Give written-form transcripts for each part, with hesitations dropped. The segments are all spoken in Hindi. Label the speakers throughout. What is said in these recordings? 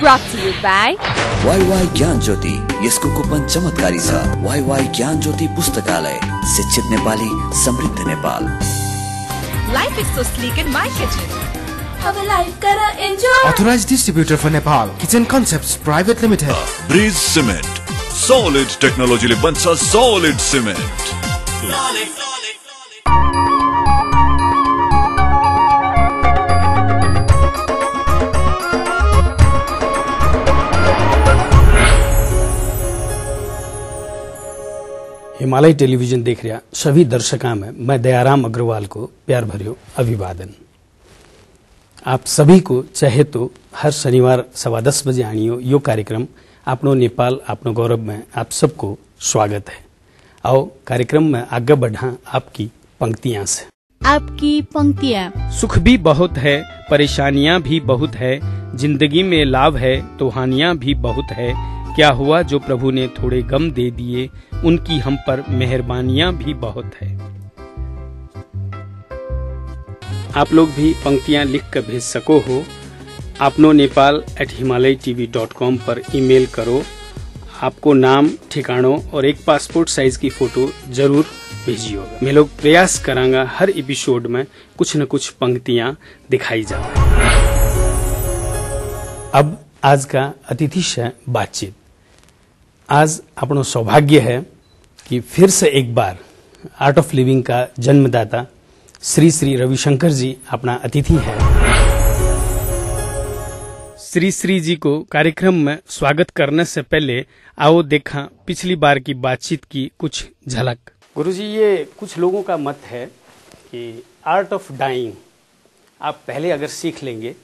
Speaker 1: brought to you by
Speaker 2: YY ज्ञान ज्योति। यसको कुपन चमत्कारी छ। YY ज्ञान ज्योति पुस्तकालय, शिक्षित नेपाली, समृद्ध Nepal.
Speaker 1: Life is so sleek in my kitchen.
Speaker 3: अब लाइफ करा enjoy.
Speaker 4: Authorized distributor for Nepal, Kitchen Concepts Private Limited.
Speaker 5: Breeze Cement, solid technology ले बन्छ solid cement.
Speaker 6: हिमालय टेलीविजन देख रहा सभी दर्शकों में मैं दयाराम अग्रवाल को प्यार भरियो अभिवादन। आप सभी को चाहे तो हर शनिवार 10:15 बजे आनियो यो कार्यक्रम आपनो नेपाल आपनो गौरव में आप सबको स्वागत है। आओ कार्यक्रम में आगे बढ़ा आपकी पंक्तियां से।
Speaker 7: आपकी पंक्तियां।
Speaker 6: सुख भी बहुत है, परेशानियां भी बहुत है, जिंदगी में लाभ है तो हानियां भी बहुत है। क्या हुआ जो प्रभु ने थोड़े गम दे दिए, उनकी हम पर मेहरबानियां भी बहुत है। आप लोग भी पंक्तियां लिख कर भेज सको हो। आपनो nepal@himalaytv.com पर ईमेल करो। आपको नाम, ठिकानों और एक पासपोर्ट साइज की फोटो जरूर भेजियो। मैं लोग प्रयास करांगा हर एपिसोड में कुछ न कुछ पंक्तियां दिखाई जाए। अब आज का अतिथि से बातचीत। आज अपनो सौभाग्य है कि फिर से एक बार आर्ट ऑफ लिविंग का जन्मदाता श्री श्री रविशंकर जी अपना अतिथि है। श्री श्री जी को कार्यक्रम में स्वागत करने से पहले आओ देखा पिछली बार की बातचीत की कुछ झलक। गुरुजी, ये कुछ लोगों का मत है कि आर्ट ऑफ डाइंग आप पहले अगर सीख लेंगे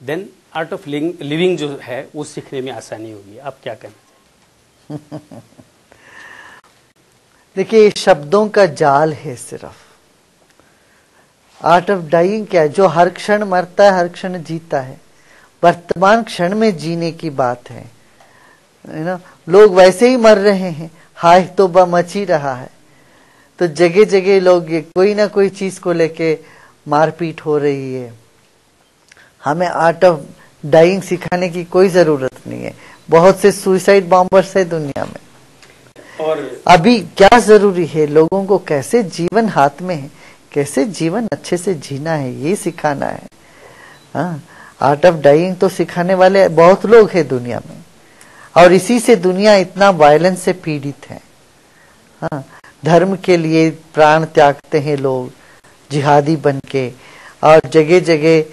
Speaker 6: देन आर्ट ऑफ लिविंग जो है वो सीखने में आसानी होगी। आप क्या कहना?
Speaker 8: देखिए, शब्दों का जाल है सिर्फ। आर्ट ऑफ डाइंग क्या है? जो हर क्षण मरता है हर क्षण जीता है। वर्तमान क्षण में जीने की बात है ना। लोग वैसे ही मर रहे हैं, हाय तौबा मची रहा है। तो जगह जगह लोग ये कोई ना कोई चीज को लेके मारपीट हो रही है। हमें आर्ट ऑफ डाइंग सिखाने की कोई जरूरत नहीं है। बहुत से सुसाइड बॉम्बर्स है दुनिया में। और अभी क्या जरूरी है, लोगों को कैसे जीवन हाथ में है, कैसे जीवन अच्छे से जीना है, ये सिखाना है। हाँ, आर्ट ऑफ डाइंग तो सिखाने वाले बहुत लोग हैं दुनिया में, और इसी से दुनिया इतना वायलेंस से पीड़ित है। हाँ, धर्म के लिए प्राण त्यागते हैं लोग जिहादी बनके, और जगह जगह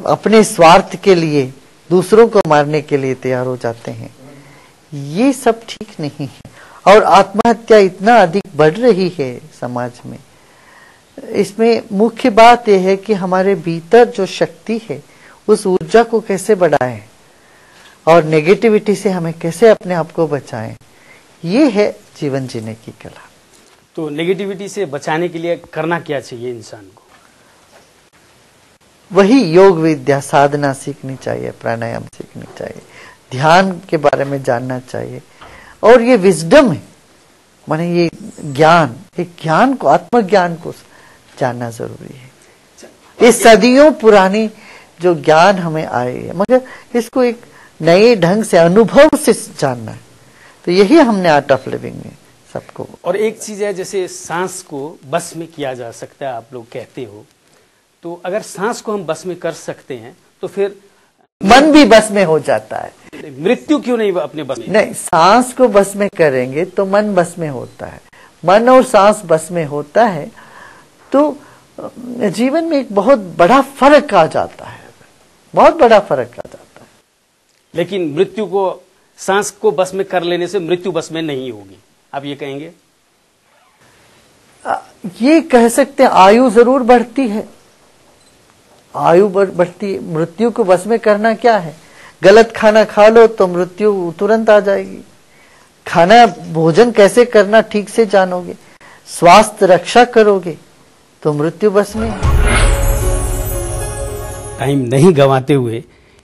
Speaker 8: अपने स्वार्थ के लिए दूसरों को मारने के लिए तैयार हो जाते हैं। ये सब ठीक नहीं है। और आत्महत्या इतना अधिक बढ़ रही है समाज में। इसमें मुख्य बात यह है कि हमारे भीतर जो शक्ति है उस ऊर्जा को कैसे बढ़ाएं और नेगेटिविटी से हमें कैसे अपने आप को बचाएं। ये है जीवन जीने की कला।
Speaker 6: तो नेगेटिविटी से बचाने के लिए करना क्या चाहिए इंसान को?
Speaker 8: वही योग विद्या साधना सीखनी चाहिए, प्राणायाम सीखनी चाहिए, ध्यान के बारे में जानना चाहिए। और ये विजडम है, माने ये ज्ञान, एक ज्ञान को, आत्मज्ञान को जानना जरूरी है। ये सदियों पुरानी जो ज्ञान हमें आए है, मगर इसको एक नए ढंग से अनुभव से जानना है। तो यही हमने आर्ट ऑफ लिविंग में सबको।
Speaker 6: और एक चीज है, जैसे सांस को बस में किया जा सकता है, आप लोग कहते हो, तो अगर सांस को हम बस में कर सकते हैं तो फिर
Speaker 8: मन भी बस में हो जाता है।
Speaker 6: मृत्यु क्यों नहीं अपने बस में?
Speaker 8: नहीं, सांस को बस में करेंगे तो मन बस में होता है। मन और सांस बस में होता है तो जीवन में एक बहुत बड़ा फर्क आ जाता है, बहुत बड़ा फर्क आ जाता है।
Speaker 6: लेकिन मृत्यु को, सांस को बस में कर लेने से मृत्यु बस में नहीं होगी, आप ये कहेंगे?
Speaker 8: ये कह सकते हैं, आयु जरूर बढ़ती है, आयु बढ़ती। मृत्यु को बस में करना क्या है? गलत खाना खा लो तो मृत्यु तुरंत आ जाएगी। खाना, भोजन कैसे करना ठीक से जानोगे, स्वास्थ्य रक्षा करोगे तो मृत्यु बस में।
Speaker 6: टाइम नहीं गंवाते हुए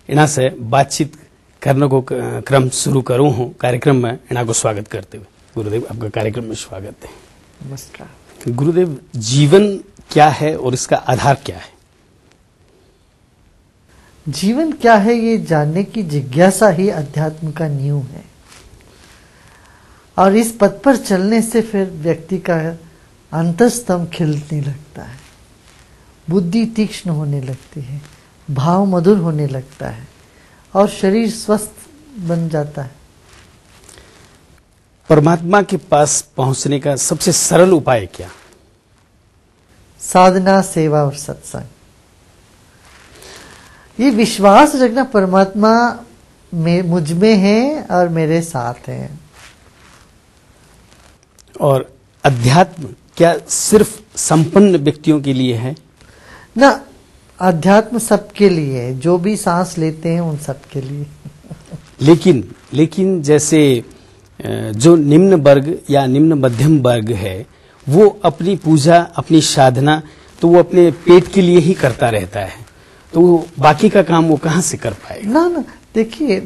Speaker 6: इना से बातचीत करने को क्रम शुरू करूं हूं कार्यक्रम में। इना को स्वागत करते हुए गुरुदेव, आपका कार्यक्रम में स्वागत है।
Speaker 8: नमस्कार।
Speaker 6: गुरुदेव, जीवन क्या है और इसका आधार क्या है?
Speaker 8: जीवन क्या है ये जानने की जिज्ञासा ही अध्यात्म का नींव है। और इस पथ पर चलने से फिर व्यक्ति का अंतस्तंभ खिलने लगता है, बुद्धि तीक्ष्ण होने लगती है, भाव मधुर होने लगता है और शरीर स्वस्थ बन जाता है।
Speaker 6: परमात्मा के पास पहुंचने का सबसे सरल उपाय क्या?
Speaker 8: साधना, सेवा और सत्संग। ये विश्वास रखना परमात्मा में मुझ में है और मेरे साथ है।
Speaker 6: और अध्यात्म क्या सिर्फ संपन्न व्यक्तियों के लिए है?
Speaker 8: ना, अध्यात्म सबके लिए है, जो भी सांस लेते हैं उन सबके लिए।
Speaker 6: लेकिन जैसे जो निम्न वर्ग या निम्न मध्यम वर्ग है वो अपनी पूजा, अपनी साधना तो वो अपने पेट के लिए ही करता रहता है, तो वो बाकी का काम वो कहाँ से कर पाएगा?
Speaker 8: ना, देखिए,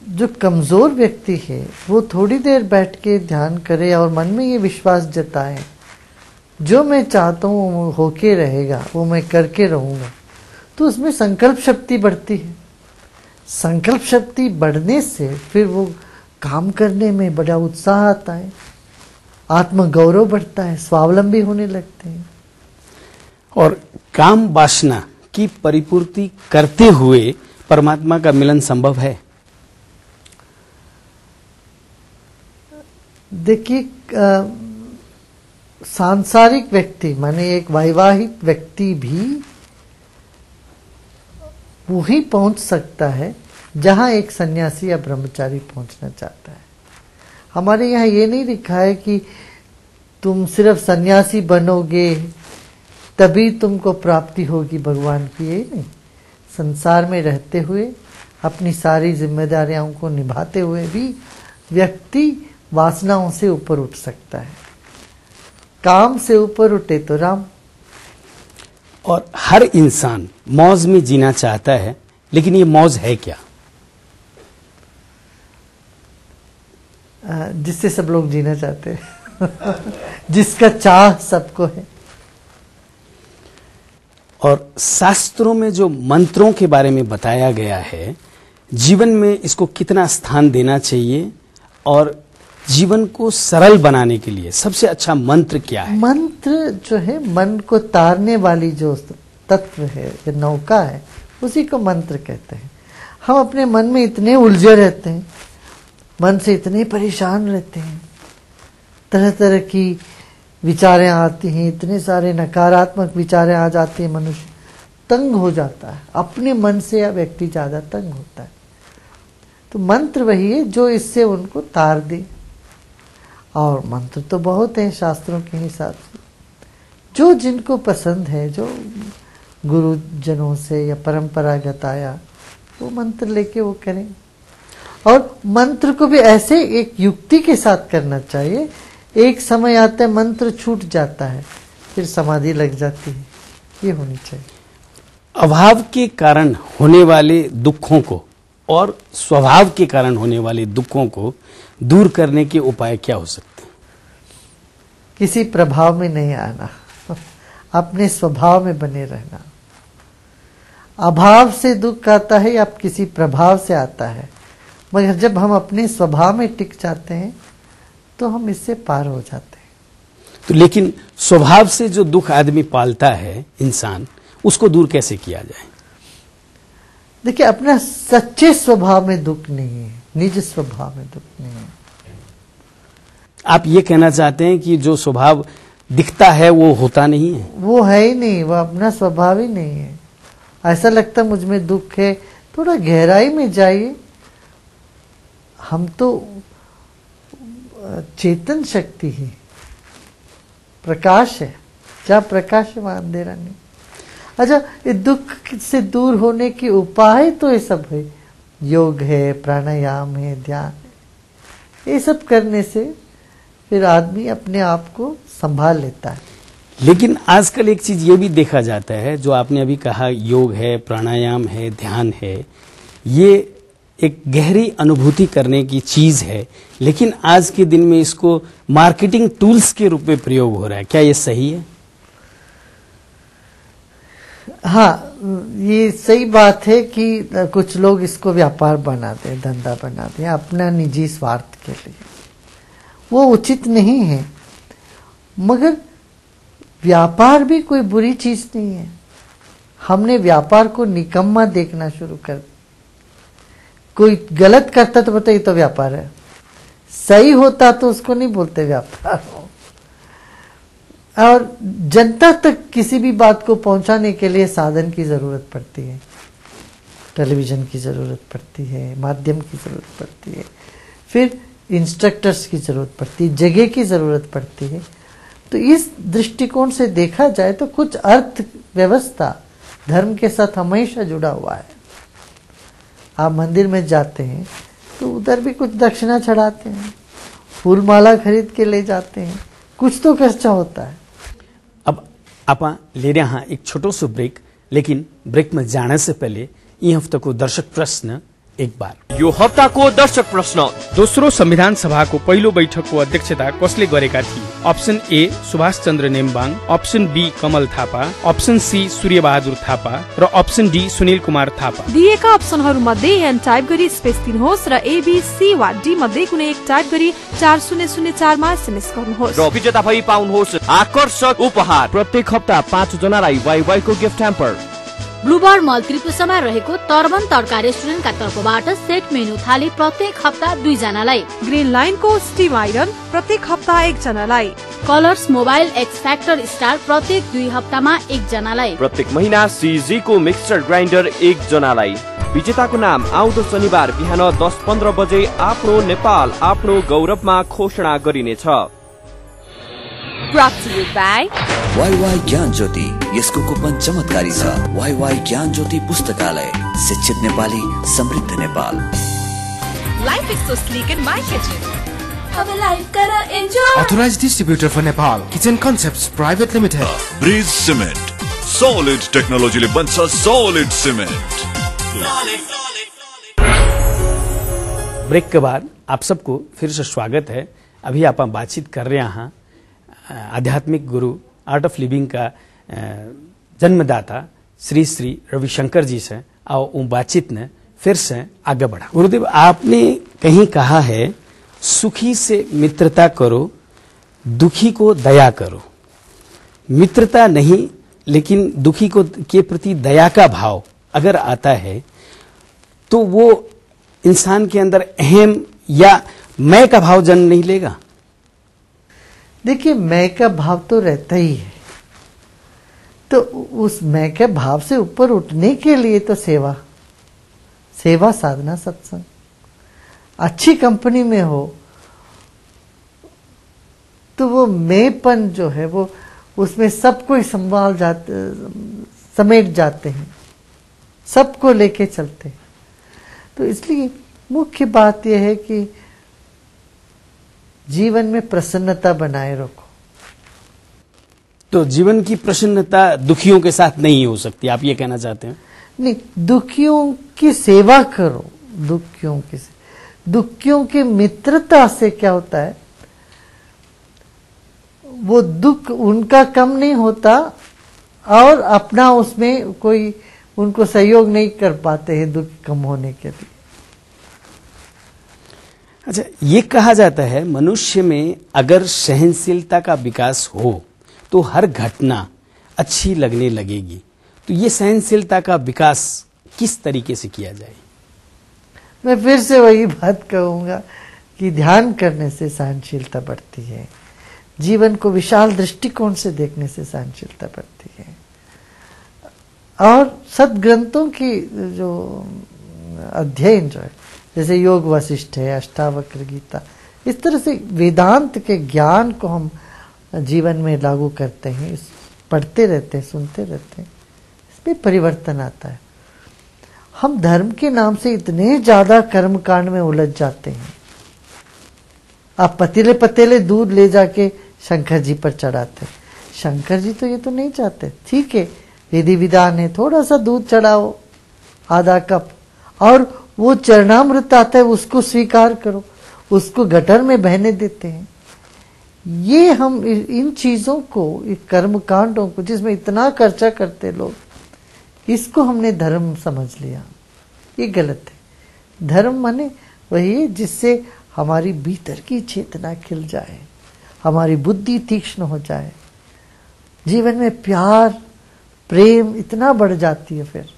Speaker 8: जो कमजोर व्यक्ति है वो थोड़ी देर बैठ के ध्यान करे और मन में ये विश्वास जताए, जो मैं चाहता हूँ वो होके रहेगा, वो मैं करके रहूंगा, तो उसमें संकल्प शक्ति बढ़ती है। संकल्प शक्ति बढ़ने से फिर वो काम करने में बड़ा उत्साह आता है, आत्मगौरव बढ़ता है, स्वावलंबी होने लगते हैं।
Speaker 6: और काम वासना की परिपूर्ति करते हुए परमात्मा का मिलन संभव है?
Speaker 8: देखिए, सांसारिक व्यक्ति माने एक वैवाहिक व्यक्ति भी वही पहुंच सकता है जहां एक सन्यासी या ब्रह्मचारी पहुंचना चाहता है। हमारे यहाँ ये नहीं लिखा है कि तुम सिर्फ सन्यासी बनोगे तभी तुमको प्राप्ति होगी भगवान की, ये नहीं। संसार में रहते हुए अपनी सारी जिम्मेदारियों को निभाते हुए भी व्यक्ति वासनाओं से ऊपर उठ सकता है। काम से ऊपर उठे तो राम।
Speaker 6: और हर इंसान मौज में जीना चाहता है, लेकिन ये मौज है क्या?
Speaker 8: जिससे सब लोग जीना चाहते हैं जिसका चाह सबको है।
Speaker 6: और शास्त्रों में जो मंत्रों के बारे में बताया गया है, जीवन में इसको कितना स्थान देना चाहिए और जीवन को सरल बनाने के लिए सबसे अच्छा मंत्र क्या है?
Speaker 8: मंत्र जो है मन को तारने वाली जो तत्व है या नौका है, उसी को मंत्र कहते हैं। हम अपने मन में इतने उलझे रहते हैं, मन से इतने परेशान रहते हैं, तरह तरह की विचारें आती हैं, इतने सारे नकारात्मक विचारें आ जाती हैं, मनुष्य तंग हो जाता है। अपने मन से या व्यक्ति ज्यादा तंग होता है। तो मंत्र वही है जो इससे उनको तार दे। और मंत्र तो बहुत हैं शास्त्रों के हिसाब से, जो जिनको पसंद है, जो गुरुजनों से या परंपरागत आया, वो मंत्र लेके वो करें। और मंत्र को भी ऐसे एक युक्ति के साथ करना चाहिए। एक समय आता है मंत्र छूट जाता है, फिर समाधि लग जाती है, ये होनी चाहिए।
Speaker 6: अभाव के कारण होने वाले दुखों को और स्वभाव के कारण होने वाले दुखों को दूर करने के उपाय क्या हो सकते हैं?
Speaker 8: किसी प्रभाव में नहीं आना, अपने स्वभाव में बने रहना। अभाव से दुख आता है या किसी प्रभाव से आता है, मगर जब हम अपने स्वभाव में टिक जाते हैं तो हम इससे पार हो जाते हैं।
Speaker 6: तो लेकिन स्वभाव से जो दुख आदमी पालता है इंसान, उसको दूर कैसे किया जाए?
Speaker 8: देखिए, अपना सच्चे स्वभाव में दुख नहीं है, निज स्वभाव में दुख नहीं है।
Speaker 6: आप ये कहना चाहते हैं कि जो स्वभाव दिखता है वो होता नहीं है?
Speaker 8: वो है ही नहीं, वो अपना स्वभाव ही नहीं है। ऐसा लगता मुझ में दुख है, थोड़ा गहराई में जाइए। हम तो चेतन शक्ति है, प्रकाश है, जहाँ प्रकाश है वहाँ अंधेरा नहीं। अच्छा, ये दुख से दूर होने के उपाय तो ये सब है, योग है, प्राणायाम है, ध्यान है। ये सब करने से फिर आदमी अपने आप को संभाल लेता है।
Speaker 6: लेकिन आजकल एक चीज ये भी देखा जाता है, जो आपने अभी कहा, योग है, प्राणायाम है, ध्यान है, ये एक गहरी अनुभूति करने की चीज है, लेकिन आज के दिन में इसको मार्केटिंग टूल्स के रूप में प्रयोग हो रहा है। क्या ये सही है?
Speaker 8: हाँ, ये सही बात है कि कुछ लोग इसको व्यापार बनाते हैं, धंधा बनाते हैं अपना निजी स्वार्थ के लिए। वो उचित नहीं है, मगर व्यापार भी कोई बुरी चीज नहीं है। हमने व्यापार को निकम्मा देखना शुरू कर, कोई गलत करता तो बताइए तो व्यापार है, सही होता तो उसको नहीं बोलते व्यापार हो। और जनता तक किसी भी बात को पहुंचाने के लिए साधन की जरूरत पड़ती है, टेलीविजन की जरूरत पड़ती है, माध्यम की जरूरत पड़ती है, फिर इंस्ट्रक्टर्स की जरूरत पड़ती है, जगह की जरूरत पड़ती है। तो इस दृष्टिकोण से देखा जाए तो कुछ अर्थ व्यवस्था धर्म के साथ हमेशा जुड़ा हुआ है। आप मंदिर में जाते हैं तो उधर भी कुछ दक्षिणा चढ़ाते हैं, फूल माला खरीद के ले जाते हैं, कुछ तो खर्चा होता है।
Speaker 6: अब आप ले रहे हैं एक छोटो सो ब्रेक, लेकिन ब्रेक में जाने से पहले यह हफ्ता को दर्शक प्रश्न एक बार।
Speaker 9: यो हप्ताको दर्शक प्रश्न।
Speaker 6: दोस्रो संविधान सभाको पहिलो बैठकको अध्यक्षता कसले गरेका थिए? Option A Subhash Chandra Nembang, option B Kamal Thapa, option C Suryabahadur Thapa र अप्सन डी सुनिल कुमार थापा।
Speaker 1: दिएका अप्सनहरू मध्ये एन टाइप गरी स्पेस दिनुहोस् र ए बी सी वा डी मध्ये कुनै एक टाइप गरी 4004 मा एसएमएस गर्नुहोस्
Speaker 9: र विजेता भई पाउनुहोस् आकर्षक उपहार। प्रत्येक हप्ता 5 जनालाई वाइवाई को गिफ्ट ह्याम्पर।
Speaker 7: ब्लूबर्ड मल त्रिपुसमा रहेको तर्बन तड्का रेस्टुरेन्टका तर्फबाट सेट मेनु थाली प्रत्येक हप्ता 2 जनालाई।
Speaker 1: ग्रीन लाइनको स्टीम आइरन प्रत्येक हप्ता 1 जनालाई।
Speaker 7: Colours mobile x factor star प्रत्येक 2 हप्तामा 1 जनालाई।
Speaker 9: प्रत्येक महिना सीजी को मिक्सर ग्राइन्डर 1 जनालाई। विजेताको नाम आउँदो शनिबार बिहान 10:15 बजे आफ्नो नेपाल आफ्नो गौरवमा घोषणा गरिनेछ।
Speaker 1: Brought to you by
Speaker 2: WaiWai ज्ञान ज्योति, यसको कुपन चमत्कारी छ। वाईवाई ज्ञान ज्योति पुस्तकालय, शिक्षित नेपाली समृद्ध Nepal.
Speaker 1: Life is so sleek in my kitchen.
Speaker 3: अब लाइफ करा enjoy.
Speaker 4: Authorized distributor for Nepal, Kitchen Concepts Private Limited.
Speaker 5: Bridge cement, solid टेक्नोलॉजीले बन्छ सॉलिड सिमेन्ट।
Speaker 6: ब्रेक के बाद आप सबको फिर से स्वागत है। अभी आप बातचीत कर रहे हैं आध्यात्मिक गुरु आर्ट ऑफ लिविंग का जन्मदाता श्री श्री रविशंकर जी से। आओ उन बातचीत ने फिर से आगे बढ़ा। गुरुदेव, आपने कहीं कहा है सुखी से मित्रता करो, दुखी को दया करो। मित्रता नहीं, लेकिन दुखी को के प्रति दया का भाव अगर आता है तो वो इंसान के अंदर अहम या मैं का भाव जन्म नहीं लेगा?
Speaker 8: देखिए, मैं का भाव तो रहता ही है, तो उस मैं के भाव से ऊपर उठने के लिए तो सेवा साधना सत्संग। अच्छी कंपनी में हो तो वो मैंपन जो है वो उसमें सबको ही समेट जाते हैं, सबको लेके चलते हैं। तो इसलिए मुख्य बात यह है कि जीवन में प्रसन्नता बनाए रखो।
Speaker 6: तो जीवन की प्रसन्नता दुखियों के साथ नहीं हो सकती, आप ये कहना चाहते हैं?
Speaker 8: नहीं, दुखियों की सेवा करो। दुखियों की मित्रता से क्या होता है, वो दुख उनका कम नहीं होता और अपना उसमें कोई उनको सहयोग नहीं कर पाते हैं दुख कम होने के लिए।
Speaker 6: अच्छा, ये कहा जाता है मनुष्य में अगर सहनशीलता का विकास हो तो हर घटना अच्छी लगने लगेगी। तो ये सहनशीलता का विकास किस तरीके से किया जाए?
Speaker 8: मैं फिर से वही बात कहूंगा कि ध्यान करने से सहनशीलता बढ़ती है, जीवन को विशाल दृष्टिकोण से देखने से सहनशीलता बढ़ती है, और सद्ग्रंथों की जो अध्ययन जो है, जैसे योग वशिष्ठ है, अष्टावक्र गीता, इस तरह से वेदांत के ज्ञान को हम जीवन में लागू करते हैं, पढ़ते रहते हैं, सुनते रहते हैं, इसमें परिवर्तन आता है। हम धर्म के नाम से इतने ज्यादा कर्मकांड में उलझ जाते हैं। आप पतीले पतीले दूध ले जाके शंकर जी पर चढ़ाते, शंकर जी तो ये तो नहीं चाहते। ठीक है, विधि विधान है, थोड़ा सा दूध चढ़ाओ, आधा कप, और वो चरणामृत आता है उसको स्वीकार करो, उसको गटर में बहने देते हैं। ये हम इन चीजों को, कर्म कांडों को जिसमें इतना खर्चा करते लोग, इसको हमने धर्म समझ लिया, ये गलत है। धर्म माने वही है जिससे हमारी भीतर की चेतना खिल जाए, हमारी बुद्धि तीक्ष्ण हो जाए, जीवन में प्यार प्रेम इतना बढ़ जाती है फिर,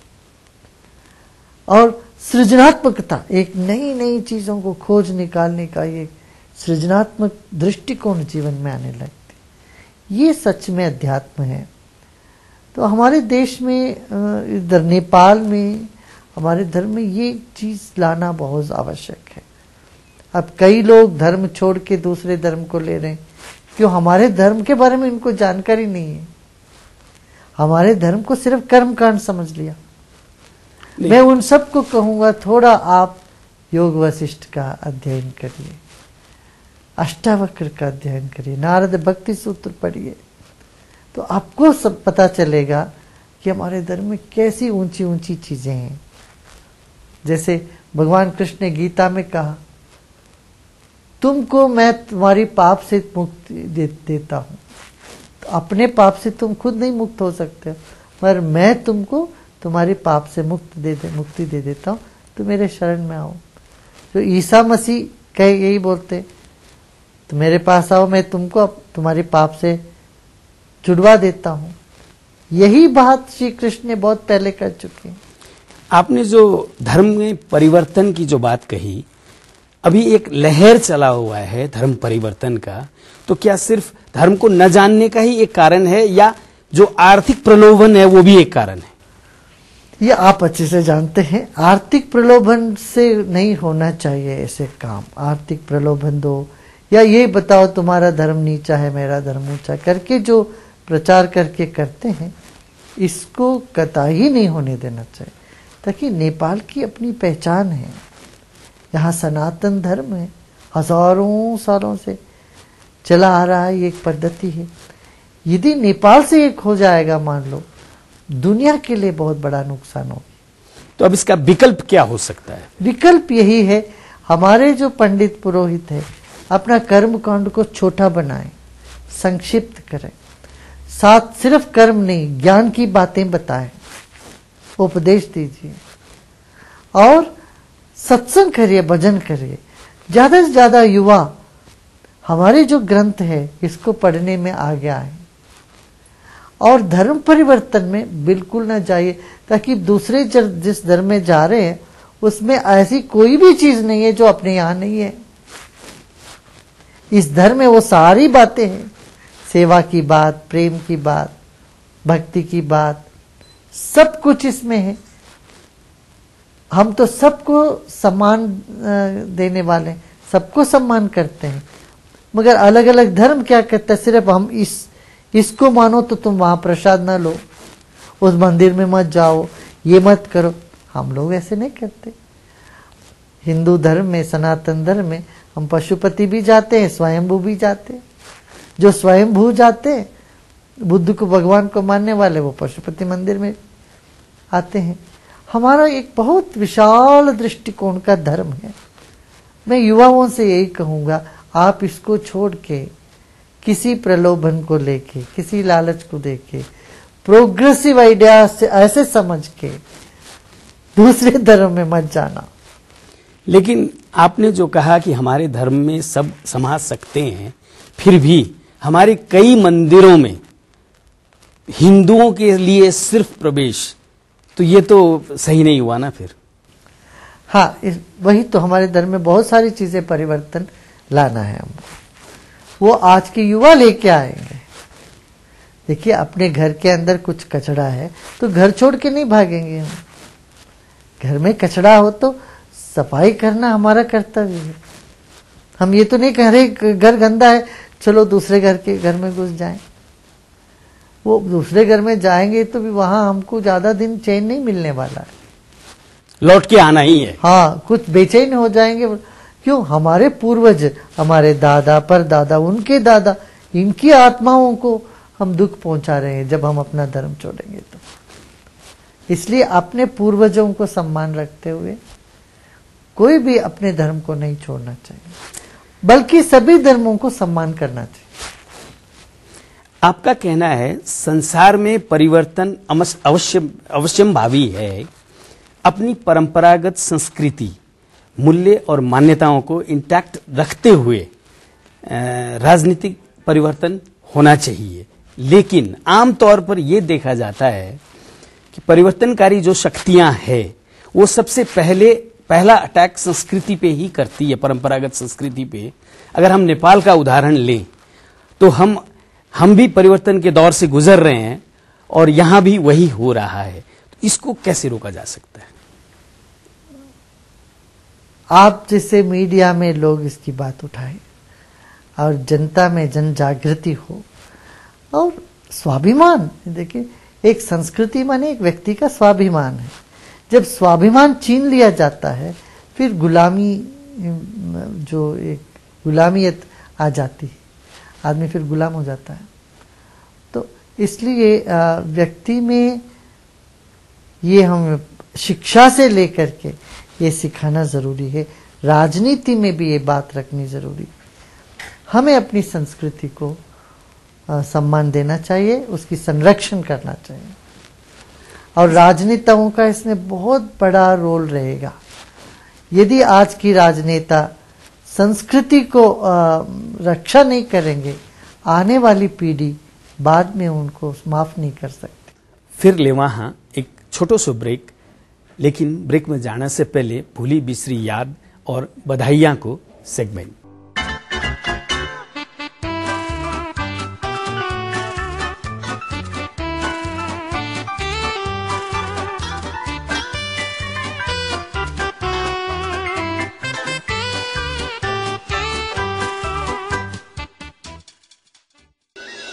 Speaker 8: और सृजनात्मकता, एक नई नई चीजों को खोज निकालने का ये सृजनात्मक दृष्टिकोण जीवन में आने लगती। ये सच में अध्यात्म है। तो हमारे देश में, इधर नेपाल में, हमारे धर्म में ये चीज लाना बहुत आवश्यक है। अब कई लोग धर्म छोड़ के दूसरे धर्म को ले रहे हैं, क्यों? हमारे धर्म के बारे में इनको जानकारी नहीं है। हमारे धर्म को सिर्फ कर्म कांड समझ लिया। मैं उन सबको कहूंगा, थोड़ा आप योग वशिष्ठ का अध्ययन करिए, अष्टावक्र का अध्ययन करिए, नारद भक्ति सूत्र पढ़िए, तो आपको सब पता चलेगा कि हमारे धर्म में कैसी ऊंची ऊंची चीजें हैं। जैसे भगवान कृष्ण ने गीता में कहा, तुमको मैं तुम्हारी पाप से मुक्ति देता हूं। तो अपने पाप से तुम खुद नहीं मुक्त हो सकते, पर मैं तुमको तुम्हारे पाप से मुक्ति दे देता हूं, तो मेरे शरण में आओ। जो ईसा मसीह कहे यही बोलते, तो मेरे पास आओ, मैं तुमको तुम्हारे पाप से छुड़वा देता हूं। यही बात श्री कृष्ण ने बहुत पहले कर चुके हैं।
Speaker 6: आपने जो धर्म में परिवर्तन की जो बात कही, अभी एक लहर चला हुआ है धर्म परिवर्तन का, तो क्या सिर्फ धर्म को न जानने का ही एक कारण है, या जो आर्थिक प्रलोभन है वो भी एक कारण है?
Speaker 8: ये आप अच्छे से जानते हैं, आर्थिक प्रलोभन से नहीं होना चाहिए ऐसे काम। आर्थिक प्रलोभन दो, या ये बताओ तुम्हारा धर्म नीचा है मेरा धर्म ऊंचा करके जो प्रचार करके करते हैं, इसको कतई नहीं होने देना चाहिए। ताकि नेपाल की अपनी पहचान है, यहाँ सनातन धर्म है, हजारों सालों से चला आ रहा है, ये एक पद्धति है। यदि नेपाल से एक हो जाएगा, मान लो, दुनिया के लिए बहुत बड़ा नुकसान होगा।
Speaker 6: तो अब इसका विकल्प क्या हो सकता है?
Speaker 8: विकल्प यही है, हमारे जो पंडित पुरोहित है अपना कर्म कांड को छोटा बनाएं, संक्षिप्त करें, साथ सिर्फ कर्म नहीं ज्ञान की बातें बताएं, उपदेश दीजिए, और सत्संग करिए, भजन करिए। ज्यादा से ज्यादा युवा हमारे जो ग्रंथ है इसको पढ़ने में आगे आए, और धर्म परिवर्तन में बिल्कुल ना जाइए, ताकि दूसरे जिस धर्म में जा रहे हैं उसमें ऐसी कोई भी चीज नहीं है जो अपने यहां नहीं है। इस धर्म में वो सारी बातें हैं, सेवा की बात, प्रेम की बात, भक्ति की बात, सब कुछ इसमें है। हम तो सबको सम्मान देने वाले, सबको सम्मान करते हैं, मगर अलग अलग धर्म क्या कहता है, सिर्फ हम इसको मानो तो तुम वहां प्रसाद ना लो, उस मंदिर में मत जाओ, ये मत करो। हम लोग ऐसे नहीं करते। हिंदू धर्म में, सनातन धर्म में हम पशुपति भी जाते हैं, स्वयंभू भी जाते हैं। जो स्वयंभू जाते हैं, बुद्ध को भगवान को मानने वाले, वो पशुपति मंदिर में आते हैं। हमारा एक बहुत विशाल दृष्टिकोण का धर्म है। मैं युवाओं से यही कहूंगा, आप इसको छोड़ के किसी प्रलोभन को लेके, किसी लालच को देके, प्रोग्रेसिव आइडिया से ऐसे समझ के दूसरे धर्म में मत जाना।
Speaker 6: लेकिन आपने जो कहा कि हमारे धर्म में सब समा सकते हैं, फिर भी हमारे कई मंदिरों में हिंदुओं के लिए सिर्फ प्रवेश, तो ये तो सही नहीं हुआ ना फिर?
Speaker 8: हाँ, वही तो हमारे धर्म में बहुत सारी चीजें परिवर्तन लाना है हमको, वो आज के युवा लेके आएंगे। देखिए, अपने घर के अंदर कुछ कचरा है तो घर छोड़ के नहीं भागेंगे हम। घर में कचरा हो तो सफाई करना हमारा कर्तव्य है। हम ये तो नहीं कह रहे घर गंदा है चलो दूसरे घर के घर में घुस जाएं। वो दूसरे घर में जाएंगे तो भी वहां हमको ज्यादा दिन चैन नहीं मिलने वाला है,
Speaker 6: लौट के आना ही है।
Speaker 8: हाँ, कुछ बेचैन हो जाएंगे। क्यों? हमारे पूर्वज, हमारे दादा परदादा, उनके दादा, इनकी आत्माओं को हम दुख पहुंचा रहे हैं जब हम अपना धर्म छोड़ेंगे तो। इसलिए अपने पूर्वजों को सम्मान रखते हुए कोई भी अपने धर्म को नहीं छोड़ना चाहिए, बल्कि सभी धर्मों को सम्मान करना चाहिए।
Speaker 6: आपका कहना है संसार में परिवर्तन अवश्यंभावी है। अपनी परंपरागत संस्कृति, मूल्य और मान्यताओं को इंटैक्ट रखते हुए राजनीतिक परिवर्तन होना चाहिए, लेकिन आमतौर पर यह देखा जाता है कि परिवर्तनकारी जो शक्तियां हैं वो सबसे पहला अटैक संस्कृति पे ही करती है, परंपरागत संस्कृति पे। अगर हम नेपाल का उदाहरण लें तो हम भी परिवर्तन के दौर से गुजर रहे हैं और यहां भी वही हो रहा है। तो इसको कैसे रोका जा सकता है?
Speaker 8: आप जैसे मीडिया में लोग इसकी बात उठाएं और जनता में जन जागृति हो और स्वाभिमान। देखिए, एक संस्कृति माने एक व्यक्ति का स्वाभिमान है। जब स्वाभिमान छीन लिया जाता है फिर गुलामी, जो एक गुलामियत आ जाती है, आदमी फिर गुलाम हो जाता है। तो इसलिए व्यक्ति में ये हम शिक्षा से लेकर के ये सिखाना जरूरी है। राजनीति में भी ये बात रखनी जरूरी है। हमें अपनी संस्कृति को सम्मान देना चाहिए, उसकी संरक्षण करना चाहिए और राजनेताओं का इसमें बहुत बड़ा रोल रहेगा। यदि आज की राजनेता संस्कृति को रक्षा नहीं करेंगे, आने वाली पीढ़ी बाद में उनको माफ नहीं कर सकती।
Speaker 6: फिर ले वहां एक छोटो सो ब्रेक, लेकिन ब्रेक में जाने से पहले भूली बिसरी याद और बधाइयां को सेगमेंट।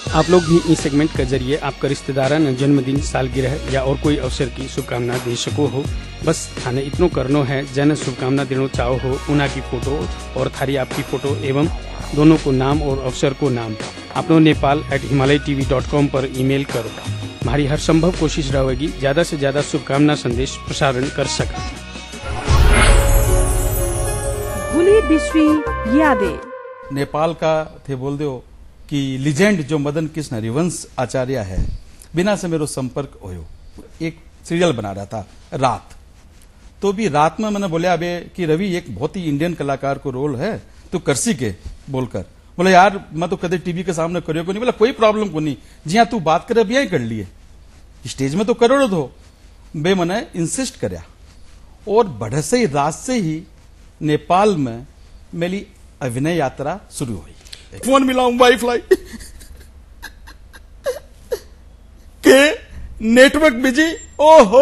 Speaker 6: आप लोग भी इस सेगमेंट के जरिए आपका रिश्तेदारान जन्मदिन, सालगिरह या और कोई अवसर की शुभकामना दे सको हो। बस थाने इतनो करनो है, जन शुभकामना देना चाहो हो उना की फोटो और थारी आपकी फोटो एवं दोनों को नाम और अवसर को नाम अपनो nepal@himalayatv.com पर ईमेल करो। हमारी हर संभव कोशिश रहेगी ज्यादा से ज्यादा शुभकामना संदेश प्रसारण कर सका।
Speaker 1: भूली बिसरी यादें।
Speaker 10: नेपाल का थे बोल दो कि लीजेंड जो मदन कृष्ण हरिवंश आचार्य है, बिना से मेरो संपर्क होयो। एक सीरियल बना रहा था रात, तो भी रात में मैंने बोले अबे कि रवि एक बहुत ही इंडियन कलाकार को रोल है, तू करसी के बोलकर। बोले यार मैं तो कदे टीवी के सामने करियो को नहीं। बोला कोई प्रॉब्लम को नहीं, जी हाँ तू बात करे अभी कर लिए, स्टेज में तो करोड़ दो। बे मैंने इंसिस्ट करया और बढ़े से ही रात से ही नेपाल में मेरी अभिनय यात्रा शुरू हुई। फोन मिलाऊं वाईफाई के नेटवर्क बिजी। ओहो,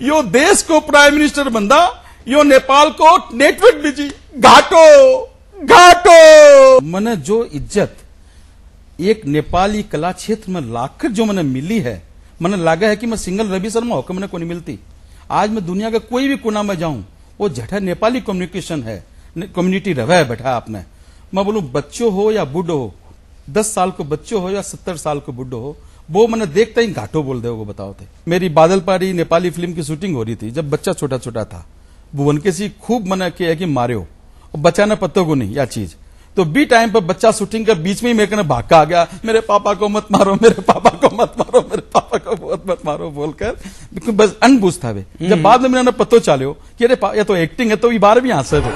Speaker 10: यो देश को प्राइम मिनिस्टर बंदा, यो नेपाल को नेटवर्क बिजी। घाटो घाटो। मैंने जो इज्जत एक नेपाली कला क्षेत्र में लाकर जो मैंने मिली है, मैंने लगा है कि मैं सिंगल रवि शर्मा होकर मैंने को नहीं मिलती। आज मैं दुनिया का कोई भी कोना में जाऊं, वो जठा नेपाली कम्युनिकेशन है, कम्युनिटी रवा है बैठा आपने। मैं बोलूं बच्चों हो या बूढ़ो हो, 10 साल को बच्चों हो या 70 साल को बूढ़ो हो, वो मैंने देखता ही घाटो बोल दे वो बताओ थे। मेरी बादलपारी नेपाली फिल्म की शूटिंग हो रही थी, जब बच्चा छोटा छोटा था। भुवन के सी खूब मना किया कि मारे हो, बच्चा ने पत्तों को नहीं या चीज। तो बी टाइम पर बच्चा शूटिंग का बीच में ही मेरे भाग का आ गया, मेरे पापा को मत मारो, मेरे पापा को मत मारो, मेरे पापा को बहुत मत मारो बोलकर। बस अनबुझ था वे। जब बाद में मैंने पत्तो चालो कि अरे ये तो एक्टिंग है, तो ये बार भी आंसर है।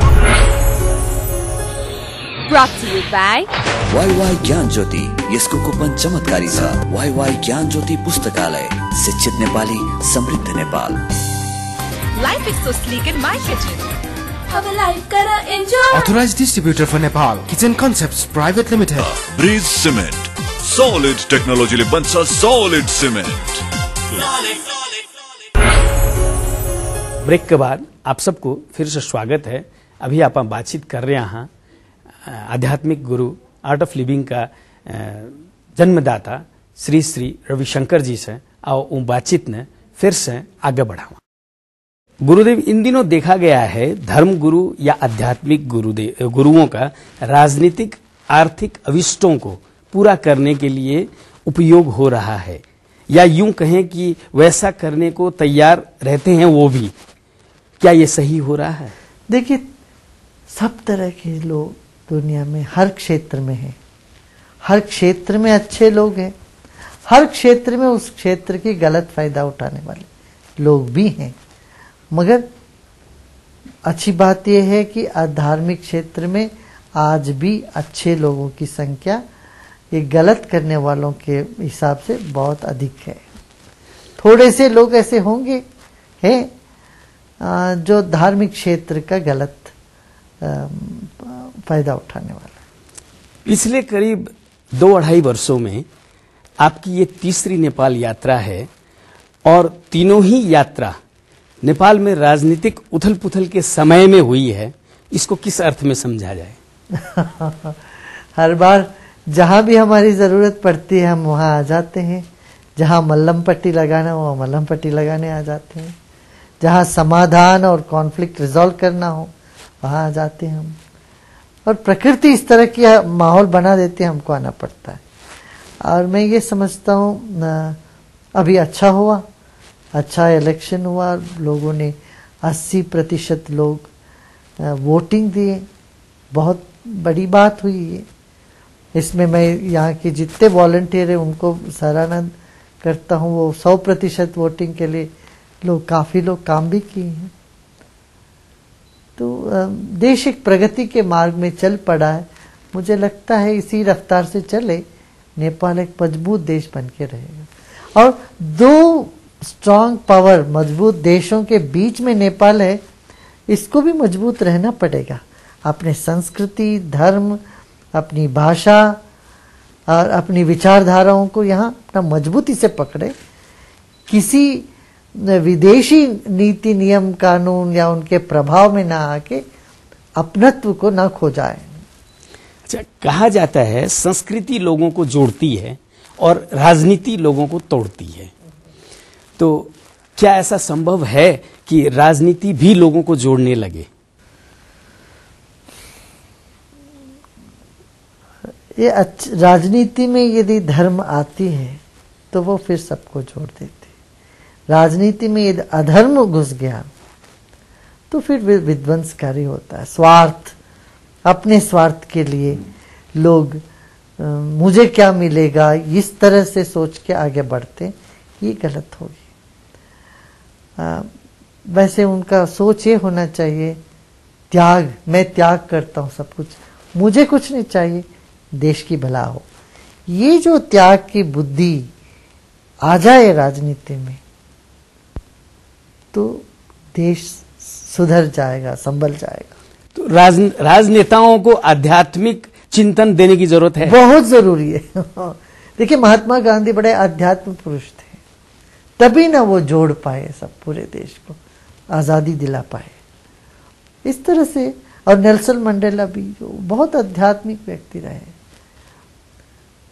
Speaker 1: Brought to you by
Speaker 2: Y Gyan Jyoti, यसको कुपन चमत्कारी छ। वाई ज्ञान ज्योति पुस्तकालय, शिक्षित नेपाली, समृद्ध Nepal.
Speaker 3: Life is so sleek in my kitchen. अब लाइफ करा enjoy.
Speaker 4: Authorized distributor for Nepal, Kitchen Concepts Private Limited.
Speaker 5: Bridge cement, solid technology ले बन्छ सॉलिड सीमेंट।
Speaker 6: ब्रेक के बाद आप सबको फिर से स्वागत है। अभी आप बातचीत कर रहे हैं आध्यात्मिक गुरु, आर्ट ऑफ लिविंग का जन्मदाता श्री श्री रविशंकर जी से। आओ उन बातचीत ने फिर से आगे बढ़ावा। गुरुदेव, इन दिनों देखा गया है धर्म गुरु या आध्यात्मिक गुरुओं का राजनीतिक आर्थिक अभिष्टों को पूरा करने के लिए उपयोग हो रहा है, या यूं कहें कि वैसा करने को तैयार रहते हैं वो भी। क्या ये सही हो रहा है?
Speaker 8: देखिए, सब तरह के लोग दुनिया में हर क्षेत्र में हैं हर क्षेत्र में अच्छे लोग हैं, हर क्षेत्र में उस क्षेत्र की गलत फायदा उठाने वाले लोग भी हैं। मगर अच्छी बात यह है कि आध्यात्मिक क्षेत्र में आज भी अच्छे लोगों की संख्या ये गलत करने वालों के हिसाब से बहुत अधिक है। थोड़े से लोग ऐसे होंगे हैं जो धार्मिक क्षेत्र का गलत फायदा उठाने वाला।
Speaker 6: पिछले करीब 2-2.5 वर्षों में आपकी ये तीसरी नेपाल यात्रा है और तीनों ही यात्रा नेपाल में राजनीतिक उथल पुथल के समय में हुई है। इसको किस अर्थ में समझा जाए?
Speaker 8: हर बार जहां भी हमारी जरूरत पड़ती है हम वहां आ जाते हैं। जहां मल्लम पट्टी लगाना हो मल्लम पट्टी लगाने आ जाते हैं। जहां समाधान और कॉन्फ्लिक्ट रिजॉल्व करना हो वहां आ जाते हैं हम। और प्रकृति इस तरह की माहौल बना देती है, हमको आना पड़ता है। और मैं ये समझता हूँ अभी अच्छा हुआ, अच्छा इलेक्शन हुआ, लोगों ने 80% लोग वोटिंग दिए, बहुत बड़ी बात हुई है। इसमें मैं यहाँ के जितने वॉलंटियर हैं उनको सराहना करता हूँ। वो 100% वोटिंग के लिए काफी लोग काम भी किए हैं। तो देश एक प्रगति के मार्ग में चल पड़ा है। मुझे लगता है इसी रफ्तार से चले नेपाल एक मजबूत देश बन के रहेगा। और दो स्ट्रांग पावर मजबूत देशों के बीच में नेपाल है, इसको भी मजबूत रहना पड़ेगा। अपने संस्कृति, धर्म, अपनी भाषा और अपनी विचारधाराओं को यहाँ अपना मजबूती से पकड़े। किसी विदेशी नीति नियम कानून या उनके प्रभाव में ना आके अपनत्व को ना खो जाए।
Speaker 6: अच्छा, कहा जाता है संस्कृति लोगों को जोड़ती है और राजनीति लोगों को तोड़ती है। तो क्या ऐसा संभव है कि राजनीति भी लोगों को जोड़ने लगे?
Speaker 8: ये राजनीति में यदि धर्म आती है तो वो फिर सबको जोड़ देती। राजनीति में यदि अधर्म घुस गया तो फिर विध्वंसकारी होता है। स्वार्थ, अपने स्वार्थ के लिए लोग मुझे क्या मिलेगा इस तरह से सोच के आगे बढ़ते, ये गलत होगी। वैसे उनका सोच ये होना चाहिए त्याग, मैं त्याग करता हूँ सब कुछ, मुझे कुछ नहीं चाहिए, देश की भला हो। ये जो त्याग की बुद्धि आ जाए राजनीति में तो देश सुधर जाएगा, संभल जाएगा।
Speaker 6: तो राजनेताओं को आध्यात्मिक चिंतन देने की जरूरत है,
Speaker 8: बहुत जरूरी है। देखिए महात्मा गांधी बड़े आध्यात्म पुरुष थे, तभी ना वो जोड़ पाए सब पूरे देश को, आजादी दिला पाए इस तरह से। और नेल्सन मंडेला भी जो बहुत आध्यात्मिक व्यक्ति रहे।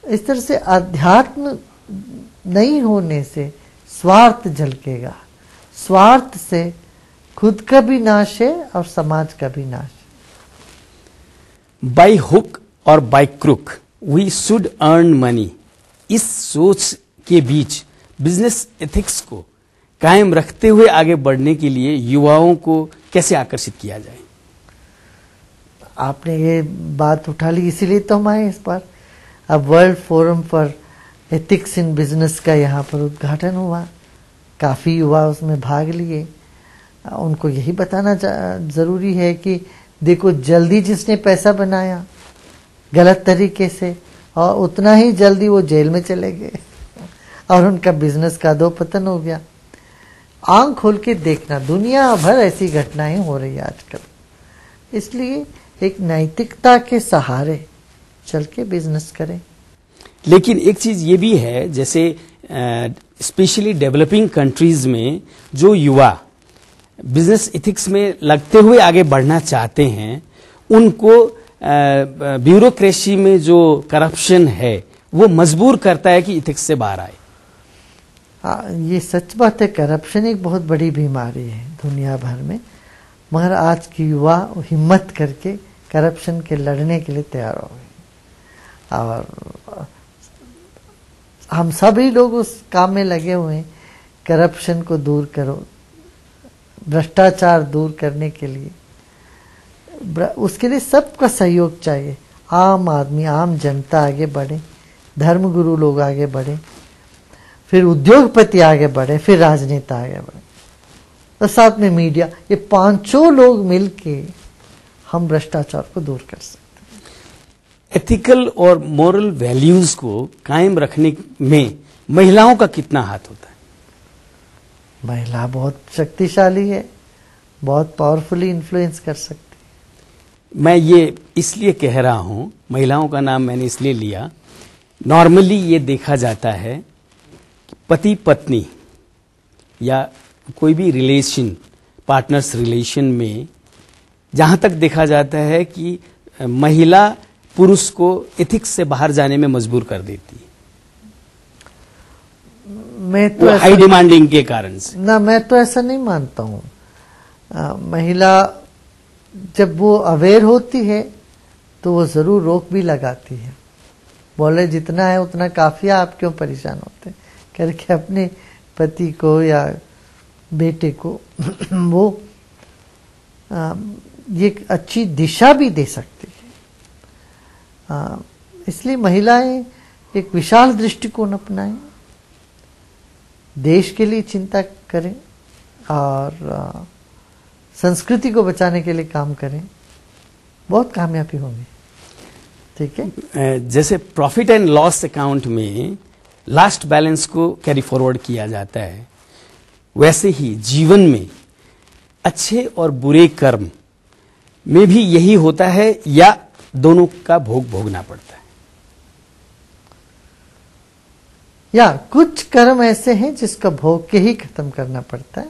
Speaker 8: इस तरह से अध्यात्म नहीं होने से स्वार्थ झलकेगा, स्वार्थ से खुद का भी नाश है और समाज का भी नाश है।
Speaker 6: बाय हुक और by crook we should earn money, इस सोच के बीच बिजनेस एथिक्स को कायम रखते हुए आगे बढ़ने के लिए युवाओं को कैसे आकर्षित किया जाए?
Speaker 8: आपने ये बात उठा ली, इसीलिए तो हम आए इस बार। अब world forum for ethics in business का यहाँ पर उद्घाटन हुआ, काफी युवा उसमें भाग लिए। उनको यही बताना जरूरी है कि देखो जल्दी जिसने पैसा बनाया गलत तरीके से, और उतना ही जल्दी वो जेल में चले गए और उनका बिजनेस का अधोपतन हो गया। आंख खोल के देखना, दुनिया भर ऐसी घटनाएं हो रही है आजकल। इसलिए एक नैतिकता के सहारे चल के बिजनेस करें।
Speaker 6: लेकिन एक चीज ये भी है, जैसे स्पेशली डेवलपिंग कंट्रीज में जो युवा बिजनेस एथिक्स में लगते हुए आगे बढ़ना चाहते हैं, उनको ब्यूरोक्रेसी में जो करप्शन है वो मजबूर करता है कि एथिक्स से बाहर आए।
Speaker 8: ये सच बात है, करप्शन एक बहुत बड़ी बीमारी है दुनिया भर में। मगर आज की युवा हिम्मत करके करप्शन के लड़ने के लिए तैयार हो गए और हम सभी लोग उस काम में लगे हुए हैं। करप्शन को दूर करो, भ्रष्टाचार दूर करने के लिए, उसके लिए सबका सहयोग चाहिए। आम आदमी, आम जनता आगे बढ़े, धर्मगुरु लोग आगे बढ़े, फिर उद्योगपति आगे बढ़े, फिर राजनेता आगे बढ़े, और साथ में मीडिया, ये पांचों लोग मिलके हम भ्रष्टाचार को दूर कर सकते हैं।
Speaker 6: एथिकल और मोरल वैल्यूज को कायम रखने में महिलाओं का कितना हाथ होता है?
Speaker 8: महिला बहुत शक्तिशाली है, बहुत पावरफुली इन्फ्लुएंस कर सकती है।
Speaker 6: मैं ये इसलिए कह रहा हूं, महिलाओं का नाम मैंने इसलिए लिया, नॉर्मली ये देखा जाता है पति पत्नी या कोई भी रिलेशन, पार्टनर्स रिलेशन में जहां तक देखा जाता है कि महिला पुरुष को एथिक्स से बाहर जाने में मजबूर कर देती है,
Speaker 8: मैं तो
Speaker 6: हाई डिमांडिंग के कारण से।
Speaker 8: ना, मैं तो ऐसा नहीं मानता हूँ। महिला जब वो अवेयर होती है तो वो जरूर रोक भी लगाती है, बोले जितना है उतना काफी है, आप क्यों परेशान होते, करके अपने पति को या बेटे को वो ये अच्छी दिशा भी दे सकती है। इसलिए महिलाएं एक विशाल दृष्टिकोण अपनाएं, देश के लिए चिंता करें और संस्कृति को बचाने के लिए काम करें, बहुत कामयाबी होंगी। ठीक है,
Speaker 6: जैसे प्रॉफिट एंड लॉस अकाउंट में लास्ट बैलेंस को कैरी फॉरवर्ड किया जाता है, वैसे ही जीवन में अच्छे और बुरे कर्म में भी यही होता है, या दोनों का भोग भोगना पड़ता है?
Speaker 8: या कुछ कर्म ऐसे हैं जिसका भोग के ही खत्म करना पड़ता है,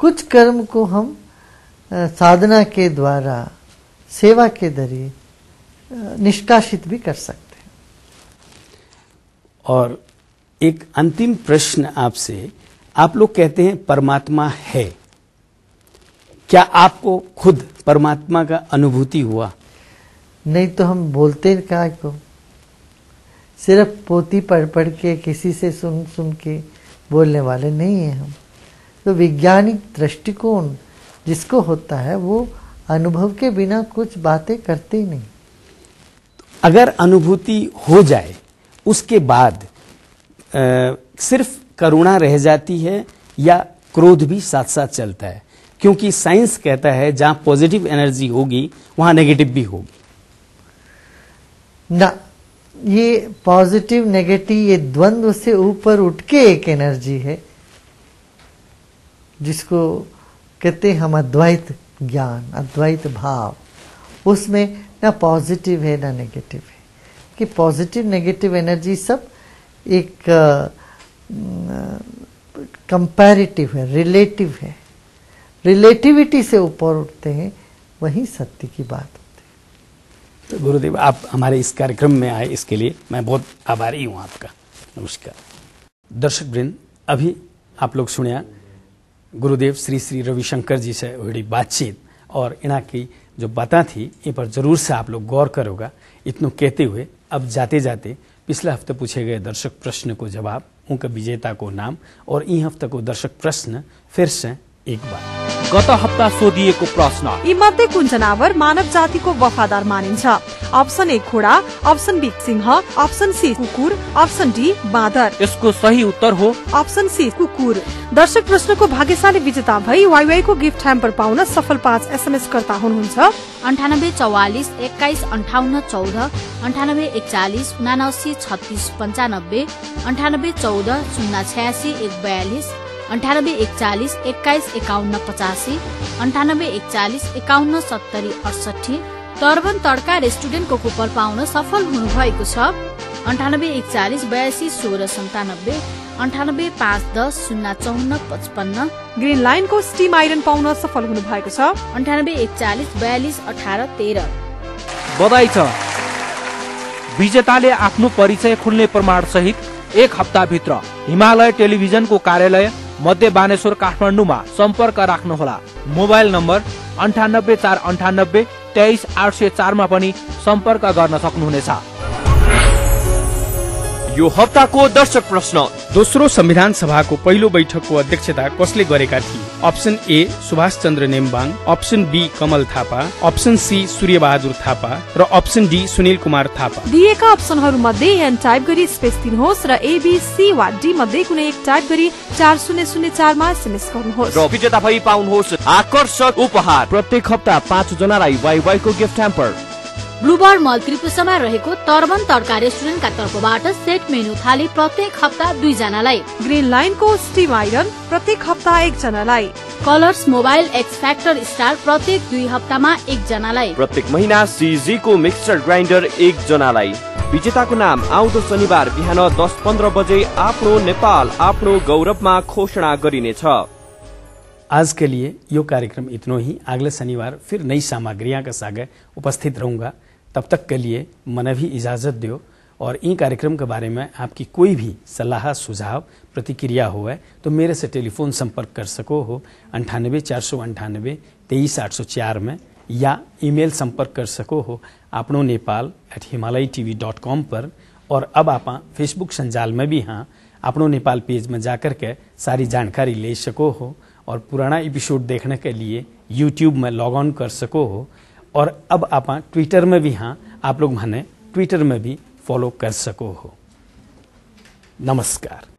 Speaker 8: कुछ कर्म को हम साधना के द्वारा, सेवा के जरिए निष्कासित भी कर सकते हैं।
Speaker 6: और एक अंतिम प्रश्न आपसे, आप लोग कहते हैं परमात्मा है, क्या आपको खुद परमात्मा का अनुभूति हुआ?
Speaker 8: नहीं तो हम बोलते क्या को, सिर्फ पोथी पढ़ पढ़ के, किसी से सुन सुन के बोलने वाले नहीं है हम। तो वैज्ञानिक दृष्टिकोण जिसको होता है वो अनुभव के बिना कुछ बातें करते ही नहीं।
Speaker 6: अगर अनुभूति हो जाए उसके बाद सिर्फ करुणा रह जाती है या क्रोध भी साथ साथ चलता है? क्योंकि साइंस कहता है जहां पॉजिटिव एनर्जी होगी वहां नेगेटिव भी होगी।
Speaker 8: ना, ये पॉजिटिव नेगेटिव ये द्वंद्व से ऊपर उठ के एक एनर्जी है जिसको कहते हैं हम अद्वैत ज्ञान, अद्वैत भाव। उसमें ना पॉजिटिव है ना नेगेटिव है, कि पॉजिटिव नेगेटिव एनर्जी सब एक कंपैरेटिव है, रिलेटिव है। रिलेटिविटी से ऊपर उठते हैं, वही सत्य की बात होती है।
Speaker 6: तो गुरुदेव, आप हमारे इस कार्यक्रम में आए, इसके लिए मैं बहुत आभारी हूं आपका। नमस्कार। दर्शक वृंद, अभी आप लोग सुनिया गुरुदेव श्री श्री रविशंकर जी से हुई बातचीत, और इना की जो बातें थी इन पर जरूर से आप लोग गौर करोगा। इतनों कहते हुए अब जाते जाते पिछले हफ्ते पूछे गए दर्शक प्रश्न को जवाब, उनका विजेता को नाम और इन हफ्ते को दर्शक प्रश्न फिर से एक बार।
Speaker 9: गत हप्ता सोधिएको प्रश्न,
Speaker 1: यी मध्ये कुन जनावर मानव जातिको वफादार मानिन्छ? अप्सन ए घोडा, अप्सन बी सिंह, अप्सन सी कुकुर, अप्सन डी बाँदर।
Speaker 9: यसको सही उत्तर हो
Speaker 1: अप्सन सी कुकुर। दर्शक प्रश्नको भाग्यशाली विजेता भई वाईवाई को गिफ्ट ह्याम्पर पाउन सफल 5 SMS कर्ता हुनुहुन्छ
Speaker 7: 98 44 21 58 14 98 41 79 36 95 98 14 086 142 98 41 21 51 85 98 41 51 70 68। तर्बन तड्का रेस्टुरेन्टको कुपन पाउन सफल हुनुभएको छ 98 41 82 16 97 98 5 10 054 55।
Speaker 1: ग्रीन लाइन को स्टीम आइरन पाउन सफल हुनुभएको छ
Speaker 7: 98 41 42 18 13।
Speaker 9: बधाई छ, विजेताले आफ्नो परिचय खुल्ने प्रमाण सहित 1 हप्ताभित्र हिमालय टेलिभिजनको कार्यालय मध्य बानेश्वर काठमाडौँमा सम्पर्क राख्नुहोला। मोबाइल नम्बर 98 498 23 804 मा पनि सम्पर्क गर्न सक्नुहुनेछ।
Speaker 11: यो हप्ताको दर्शक प्रश्न।
Speaker 6: दोस्रो संविधान सभाको पहिलो बैठकको अध्यक्षता कसले गरेका थिए? Option A Subhash Chandra Nembang, option B Kamal Thapa, option C Surya Bahadur Thapa र अप्सन डी सुनिल कुमार थापा।
Speaker 1: दिएका अप्सनहरू मध्ये एन टाइप गरी स्पेस दिनुहोस् र एबीसी वा डी मध्ये कुनै एक टाइप गरी 4004 मा एसएमएस गर्नुहोस्
Speaker 11: र विजेता भई पाउनुहोस् आकर्षक उपहार। प्रत्येक हप्ता 5 जनालाई वाइवाई को गिफ्ट ह्याम्पर।
Speaker 7: ब्लूबर्ड मल त्रिपुरामा रहेको तर्बन तड्का रेस्टुरेन्टका तर्फबाट सेट मेनु थाली प्रत्येक हप्ता 2 जनालाई।
Speaker 1: ग्रीन लाइनको स्टिम आइरन प्रत्येक हप्ता 1 जनालाई।
Speaker 7: Colours mobile x factor star प्रत्येक 2 हप्तामा 1 जनालाई।
Speaker 11: प्रत्येक महिना सीजी को मिक्सर ग्राइन्डर 1 जनालाई। विजेताको नाम आउँदो शनिबार बिहान 10:15 बजे आफ्नो नेपाल आफ्नो गौरवमा घोषणा गरिनेछ।
Speaker 6: आज के लिए यो कार्यक्रम इतना ही। अगले शनिवार फिर नई सामग्रियां के साथ उपस्थित रहूंगा। तब तक के लिए मन भी इजाजत दो। और इन कार्यक्रम के बारे में आपकी कोई भी सलाह सुझाव प्रतिक्रिया हो है तो मेरे से टेलीफोन संपर्क कर सको हो 98 498 23 804 में, या ईमेल संपर्क कर सको हो आपनो nepal@himalayatv.com पर। और अब आप फेसबुक संजाल में भी हाँ आपनो नेपाल पेज में जाकर के सारी जानकारी ले सको हो। और पुराना एपिसोड देखने के लिए YouTube में लॉग ऑन कर सको हो। और अब आप ट्विटर में भी हाँ आप लोग माने ट्विटर में भी फॉलो कर सको हो। नमस्कार।